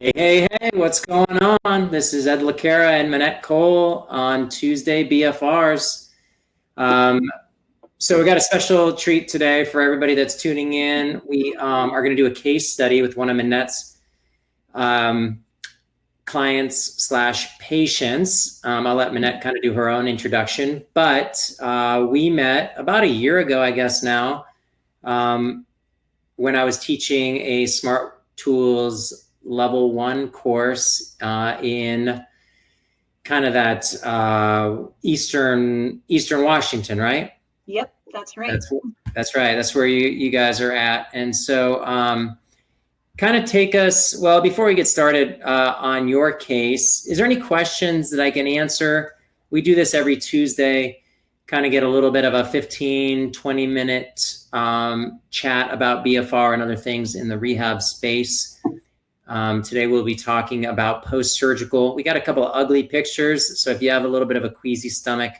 Hey, what's going on? This is Cara and Minette Cole on Tuesday BFRs. Um, so we got a special treat today for everybody that's tuning in. We are going to do a case study with one of Minette's clients slash patients. I'll let Minette kind of do her own introduction, but we met about a year ago, I guess now, when I was teaching a Smart Tools level 1 course in kind of that Eastern Washington, right? Yep, that's right. That's right. That's where you guys are at. And so kind of take us, well, before we get started on your case, is there any questions that I can answer? We do this every Tuesday, kind of get a little bit of a 15-20 minute chat about BFR and other things in the rehab space. Today we'll be talking about post-surgical. We got a couple of ugly pictures, so if you have a little bit of a queasy stomach,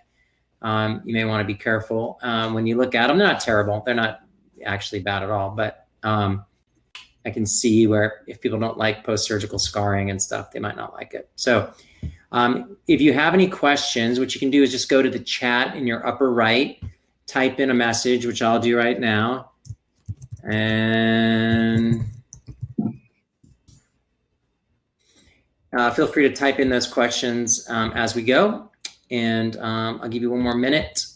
you may want to be careful when you look at them. They're not terrible. They're not actually bad at all, but I can see where if people don't like post-surgical scarring and stuff, they might not like it. So if you have any questions, what you can do is just go to the chat in your upper right, type in a message, which I'll do right now, and feel free to type in those questions as we go, and I'll give you one more minute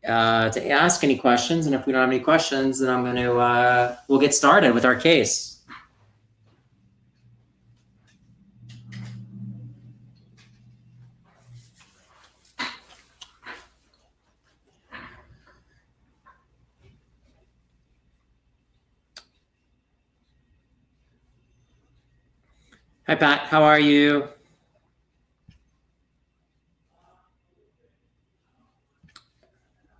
to ask any questions. And if we don't have any questions, then I'm going to we'll get started with our case. Hi, Pat. How are you?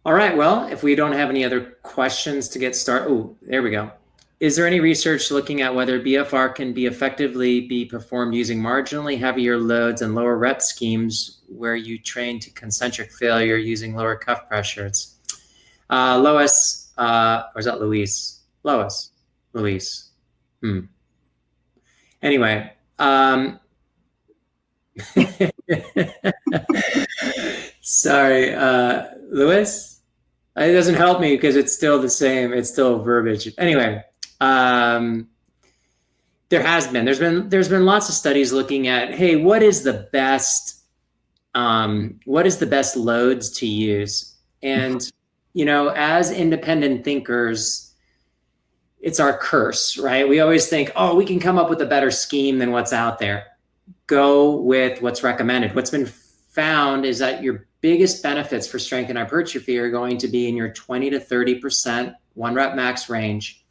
All right. Well, if we don't have any other questions to get started, oh, there we go. Is there any research looking at whether BFR can be effectively be performed using marginally heavier loads and lower rep schemes where you train to concentric failure using lower cuff pressures? Lois, or is that Louise? Lois. Anyway. Sorry, Louis? It doesn't help me because it's still the same. It's still verbiage. Anyway, there's been lots of studies looking at, hey, what is the best loads to use? And, you know, as independent thinkers, it's our curse, right? We always think, oh, we can come up with a better scheme than what's out there. Go with what's recommended. What's been found is that your biggest benefits for strength and hypertrophy are going to be in your 20 to 30% 1 rep max range.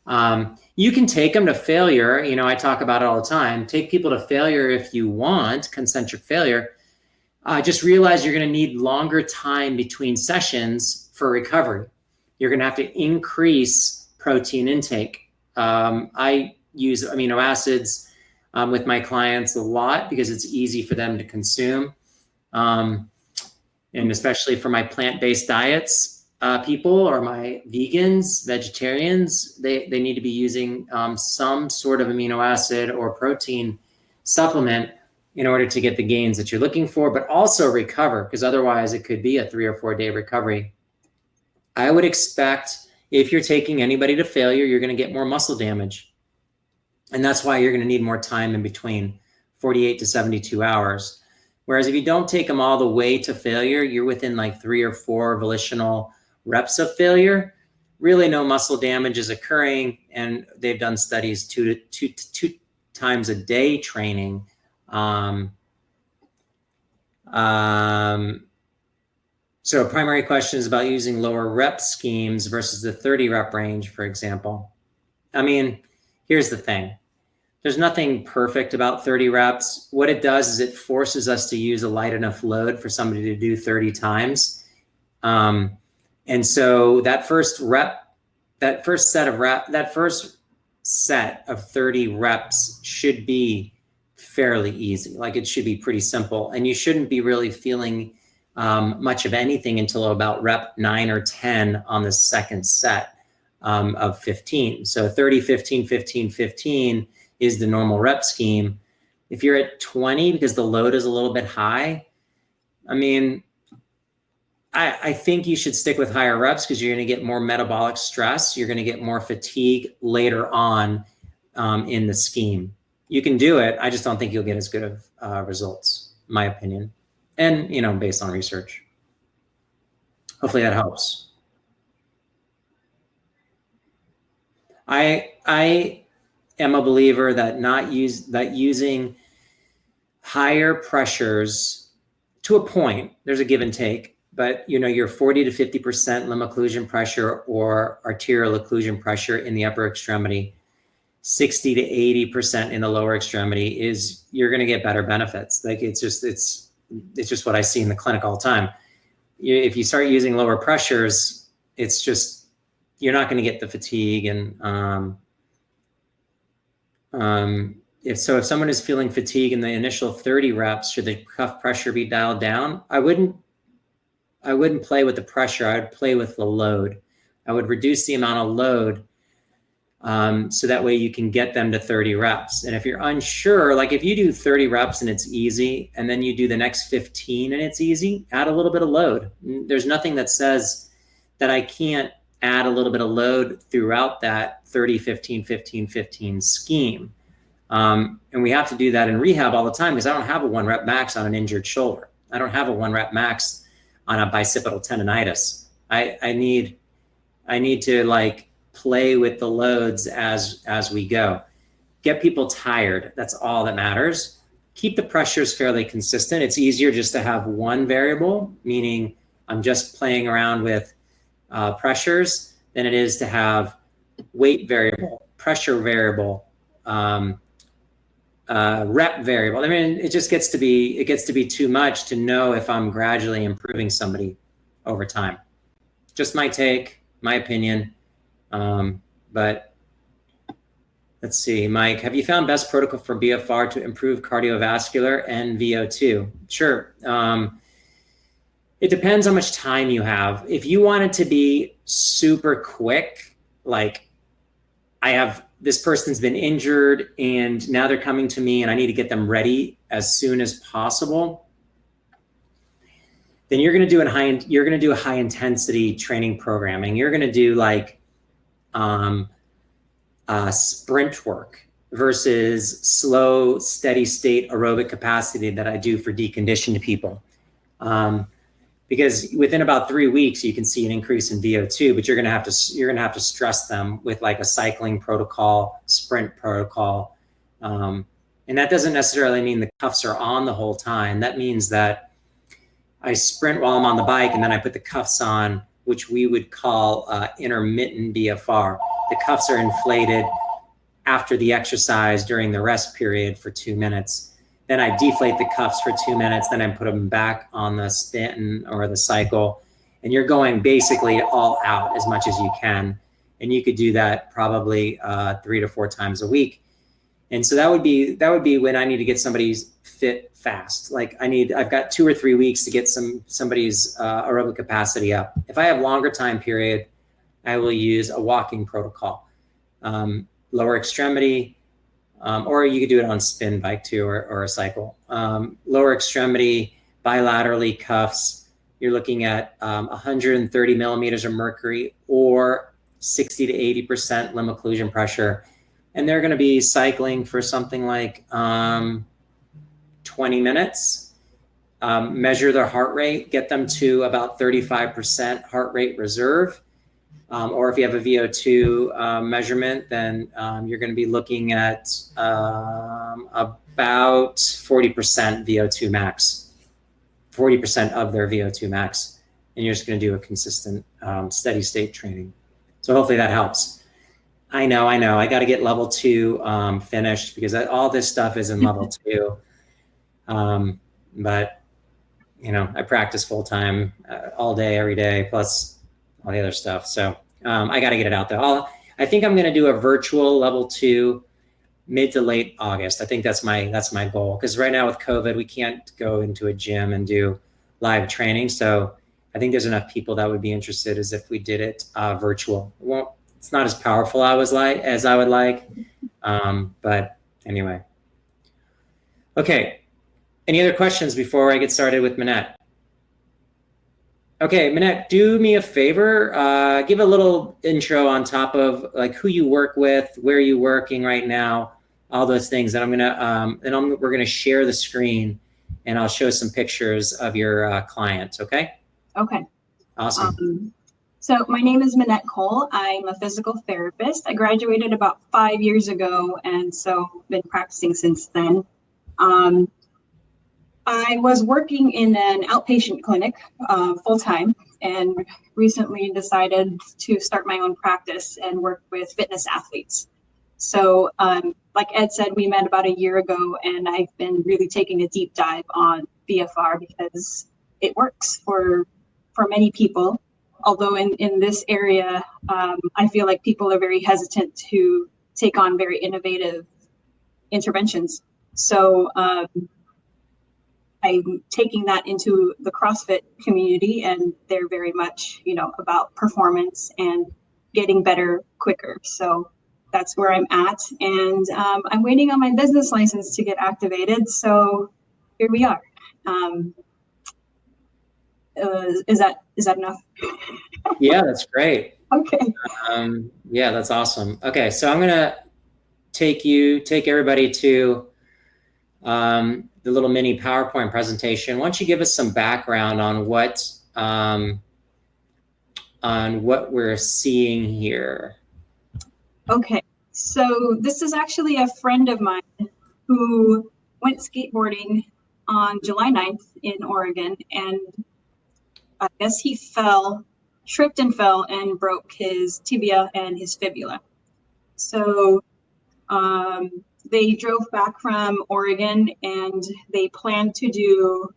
You can take them to failure. You know, I talk about it all the time. Take people to failure if you want, concentric failure. Just realize you're going to need longer time between sessions for recovery. You're going to have to increase protein intake. I use amino acids with my clients a lot because it's easy for them to consume. And especially for my plant-based diets people or my vegans, vegetarians, they need to be using some sort of amino acid or protein supplement in order to get the gains that you're looking for, but also recover, because otherwise it could be a 3 or 4 day recovery. I would expect if you're taking anybody to failure, you're going to get more muscle damage. And that's why you're going to need more time in between, 48 to 72 hours. Whereas if you don't take them all the way to failure, you're within like 3 or 4 volitional reps of failure. Really no muscle damage is occurring. And they've done studies two times a day training. So a primary question is about using lower rep schemes versus the 30 rep range, for example. I mean, here's the thing. There's nothing perfect about 30 reps. What it does is it forces us to use a light enough load for somebody to do 30 times. And so that first set of 30 reps should be fairly easy. Like it should be pretty simple. And you shouldn't be really feeling much of anything until about rep 9 or 10 on the second set of 15. So 30, 15, 15, 15 is the normal rep scheme. If you're at 20 because the load is a little bit high, I mean, I think you should stick with higher reps because you're going to get more metabolic stress. You're going to get more fatigue later on in the scheme. You can do it. I just don't think you'll get as good of results, in my opinion. And, you know, based on research. Hopefully that helps. I am a believer that using higher pressures to a point, there's a give and take, but you know, your 40 to 50% limb occlusion pressure or arterial occlusion pressure in the upper extremity, 60 to 80% in the lower extremity is, you're going to get better benefits. Like it's just what I see in the clinic all the time. If you start using lower pressures, it's just, you're not going to get the fatigue. And if someone is feeling fatigue in the initial 30 reps, should the cuff pressure be dialed down? I wouldn't play with the pressure. I would play with the load. I would reduce the amount of load so that way you can get them to 30 reps. And if you're unsure, like if you do 30 reps and it's easy, and then you do the next 15 and it's easy, add a little bit of load. There's nothing that says that I can't add a little bit of load throughout that 30, 15, 15, 15 scheme. And we have to do that in rehab all the time because I don't have a 1 rep max on an injured shoulder. I don't have a 1 rep max on a bicipital tendonitis. I need to like play with the loads as we go. Get people tired. That's all that matters. Keep the pressures fairly consistent. It's easier just to have one variable, meaning I'm just playing around with pressures, than it is to have weight variable, pressure variable, rep variable. I mean, it gets to be too much to know if I'm gradually improving somebody over time. Just my take, my opinion. But let's see, Mike, have you found best protocol for BFR to improve cardiovascular and VO2? Sure. It depends how much time you have. If you want it to be super quick, like this person's been injured and now they're coming to me and I need to get them ready as soon as possible, then you're going to do a high intensity training programming. You're going to do like sprint work versus slow, steady state aerobic capacity that I do for deconditioned people. Because within about 3 weeks, you can see an increase in VO2, but you're going to have to stress them with like a cycling protocol, sprint protocol. And that doesn't necessarily mean the cuffs are on the whole time. That means that I sprint while I'm on the bike and then I put the cuffs on, which we would call intermittent BFR. The cuffs are inflated after the exercise during the rest period for 2 minutes. Then I deflate the cuffs for 2 minutes, then I put them back on the spin or the cycle. And you're going basically all out as much as you can. And you could do that probably 3 to 4 times a week. And so that would be when I need to get somebody's fit fast. Like I've got 2 or 3 weeks to get somebody's aerobic capacity up. If I have longer time period, I will use a walking protocol, lower extremity, or you could do it on spin bike too, or a cycle. Lower extremity, bilaterally cuffs, you're looking at 130 millimeters of mercury or 60 to 80% limb occlusion pressure. And they're gonna be cycling for something like 20 minutes. Measure their heart rate, get them to about 35% heart rate reserve. Or if you have a VO2 measurement, then you're going to be looking at about 40% VO2 max, 40% of their VO2 max. And you're just going to do a consistent steady state training. So hopefully that helps. I know. I got to get level 2 finished because all this stuff is in level 2. But, you know, I practice full time all day, every day, plus all the other stuff. So I got to get it out there. I think I'm going to do a virtual level 2 mid to late August. I think that's my goal. Because right now with COVID, we can't go into a gym and do live training. So I think there's enough people that would be interested as if we did it virtual. It's not as powerful as I would like, but Anyway. Okay. Any other questions before I get started with Minette? Okay, Minette, do me a favor. Give a little intro on top of like who you work with, where you're working right now, all those things. And we're gonna share the screen, and I'll show some pictures of your client. Okay. Okay. Awesome. So my name is Minette Cole. I'm a physical therapist. I graduated about 5 years ago, and so been practicing since then. I was working in an outpatient clinic full-time, and recently decided to start my own practice and work with fitness athletes. So like Ed said, we met about a year ago, and I've been really taking a deep dive on BFR because it works for many people. Although in this area, I feel like people are very hesitant to take on very innovative interventions. So I'm taking that into the CrossFit community, and they're very much, about performance and getting better quicker. So that's where I'm at. And I'm waiting on my business license to get activated. So here we are. Is that enough? Yeah, that's great. Okay. Yeah, that's awesome. Okay, so I'm gonna take everybody to the little mini PowerPoint presentation. Why don't you give us some background on what we're seeing here? Okay, so this is actually a friend of mine who went skateboarding on July 9th in Oregon, and I guess he tripped and fell and broke his tibia and his fibula. So they drove back from Oregon, and they planned to do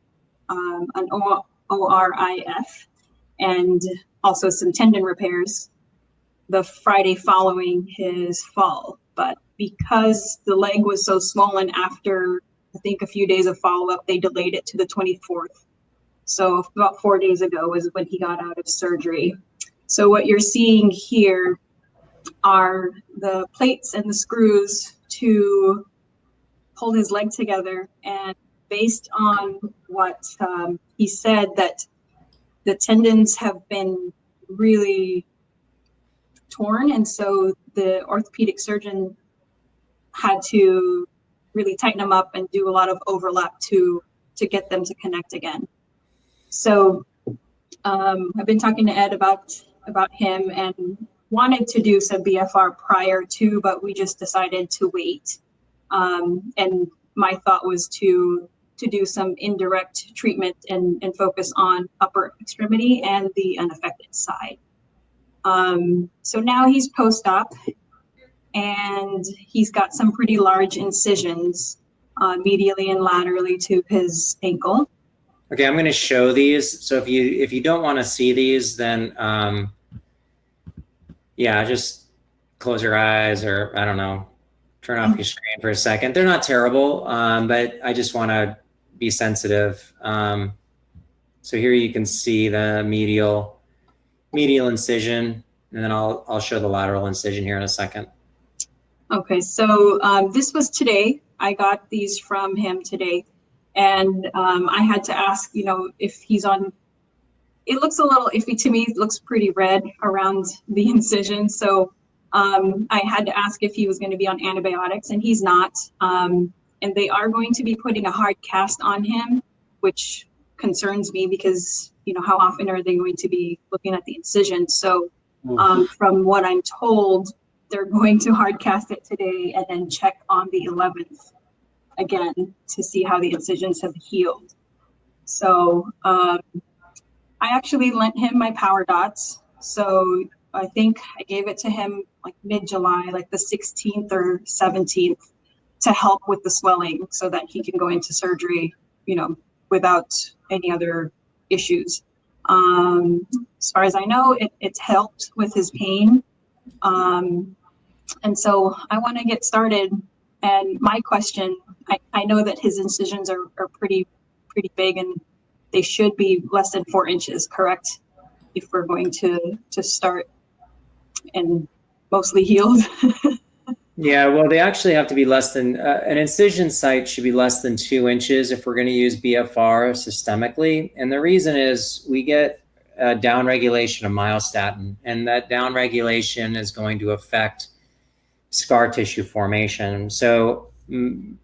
an ORIF and also some tendon repairs the Friday following his fall. But because the leg was so swollen after, I think, a few days of follow-up, they delayed it to the 24th. So about 4 days ago was when he got out of surgery. So what you're seeing here are the plates and the screws to hold his leg together. And based on what he said, that the tendons have been really torn, and so the orthopedic surgeon had to really tighten them up and do a lot of overlap to get them to connect again. So I've been talking to Ed about him and wanted to do some BFR prior to, but we just decided to wait. And my thought was to do some indirect treatment and focus on upper extremity and the unaffected side. So now he's post-op, and he's got some pretty large incisions medially and laterally to his ankle. Okay, I'm going to show these. So if you don't want to see these, then yeah, just close your eyes, or I don't know, turn off your screen for a second. They're not terrible, but I just want to be sensitive. So here you can see the medial incision, and then I'll show the lateral incision here in a second. Okay, so this was today. I got these from him today, and I had to ask, if he's on. It looks a little iffy to me. It looks pretty red around the incision, so I had to ask if he was going to be on antibiotics, and he's not. And they are going to be putting a hard cast on him, which concerns me because, how often are they going to be looking at the incision? So from what I'm told, they're going to hard cast it today and then check on the 11th again to see how the incisions have healed. So I actually lent him my power dots. So I think I gave it to him like mid-July, like the 16th or 17th, to help with the swelling so that he can go into surgery, without any other issues. As far as I know, it's helped with his pain. And so I want to get started. And my question, I know that his incisions are pretty big, and they should be less than 4 inches, correct? If we're going to start and mostly healed. Yeah, well, they actually have to be less than, an incision site should be less than 2 inches if we're going to use BFR systemically. And the reason is we get a downregulation of myostatin, and that downregulation is going to affect scar tissue formation. So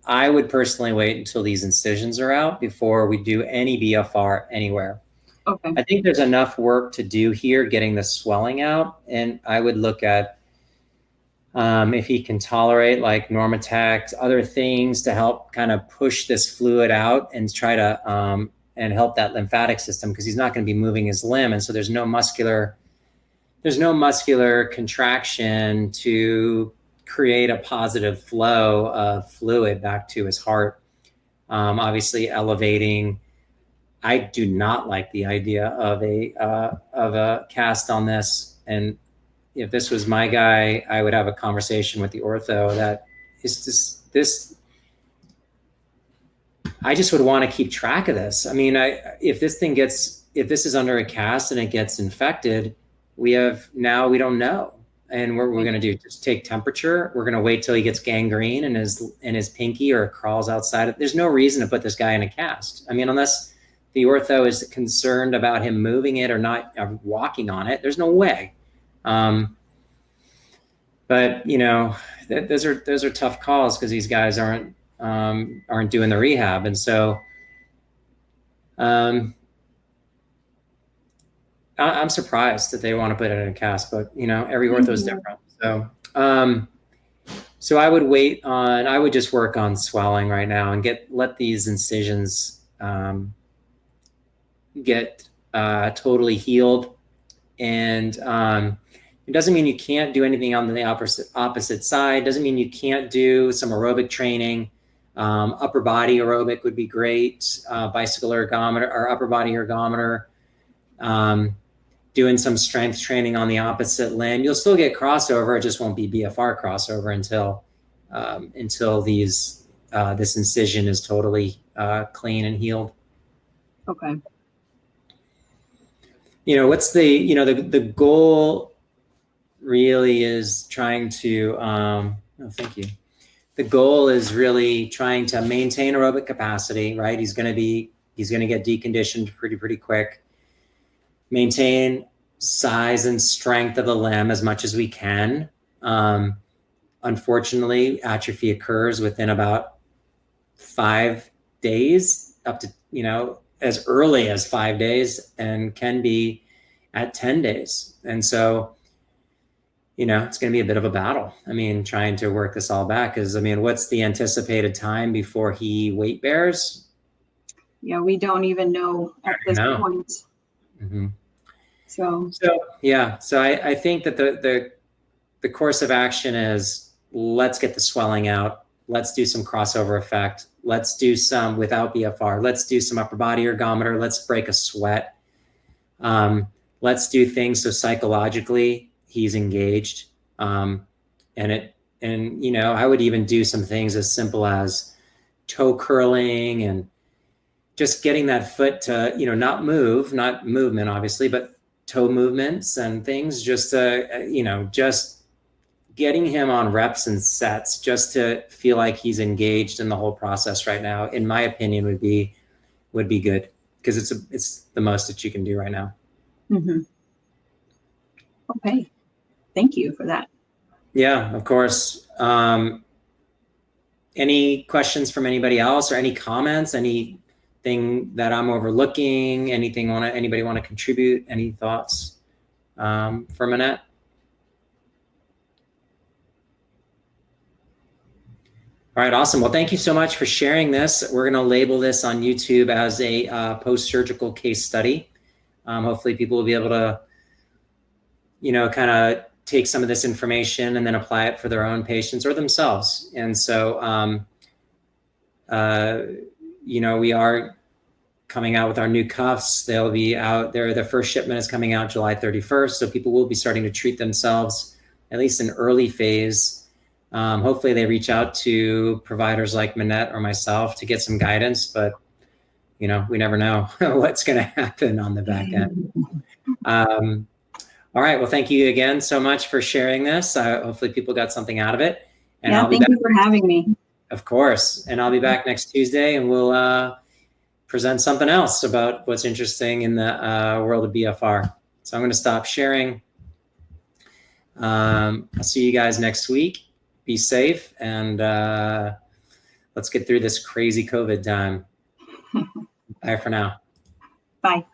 I would personally wait until these incisions are out before we do any BFR anywhere. Okay. I think there's enough work to do here getting the swelling out, and I would look at if he can tolerate like Normatex, other things to help kind of push this fluid out and try to and help that lymphatic system, because he's not going to be moving his limb, and so there's no muscular contraction to create a positive flow of fluid back to his heart. Obviously, elevating. I do not like the idea of a cast on this, and if this was my guy, I would have a conversation with the ortho that is just this. I just would want to keep track of this. I mean, if this is under a cast and it gets infected, we don't know. And what we're going to do, just take temperature. We're going to wait till he gets gangrene in his pinky or crawls outside. There's no reason to put this guy in a cast. I mean, unless the ortho is concerned about him moving it or not walking on it, there's no way. But you know, those are tough calls because these guys aren't doing the rehab, and so I'm surprised that they want to put it in a cast. But you know, every ortho is different. So I would just work on swelling right now and let these incisions get totally healed, and it doesn't mean you can't do anything on the opposite side. Doesn't mean you can't do some aerobic training. Upper body aerobic would be great. Bicycle ergometer or upper body ergometer. Doing some strength training on the opposite limb. You'll still get crossover. It just won't be BFR crossover until this incision is totally clean and healed. Okay. You know, what's the goal really is trying to, thank you. The goal is really trying to maintain aerobic capacity, right? He's going to get deconditioned pretty quick. Maintain size and strength of the limb as much as we can. Unfortunately, atrophy occurs within about 5 days, up to, as early as 5 days, and can be at 10 days. And so, it's going to be a bit of a battle. I mean, trying to work this all back is, what's the anticipated time before he weight bears? Yeah, we don't even know at this point. Mm-hmm. So I think that the course of action is, let's get the swelling out. Let's do some crossover effect. Let's do some without BFR. Let's do some upper body ergometer. Let's break a sweat. Let's do things so psychologically he's engaged. I would even do some things as simple as toe curling and just getting that foot to, not movement, obviously, but toe movements and things, just just getting him on reps and sets just to feel like he's engaged in the whole process right now, in my opinion, would be good, because it's the most that you can do right now. Mm-hmm. Okay. Thank you for that. Yeah, of course. Any questions from anybody else, or any comments, anything that I'm overlooking, anybody want to contribute? Any thoughts for Minette? All right, awesome. Well, thank you so much for sharing this. We're going to label this on YouTube as a post-surgical case study. Hopefully people will be able to, kind of take some of this information and then apply it for their own patients or themselves. And so, we are coming out with our new cuffs. They'll be out there. The first shipment is coming out July 31st. So people will be starting to treat themselves, at least in early phase. Hopefully they reach out to providers like Minette or myself to get some guidance, but we never know what's going to happen on the back end. All right. Well, thank you again so much for sharing this. Hopefully people got something out of it. And yeah, thank you for having me. Of course. And I'll be back next Tuesday, and we'll present something else about what's interesting in the world of BFR. So I'm going to stop sharing. I'll see you guys next week. Be safe, and let's get through this crazy COVID time. Bye for now. Bye.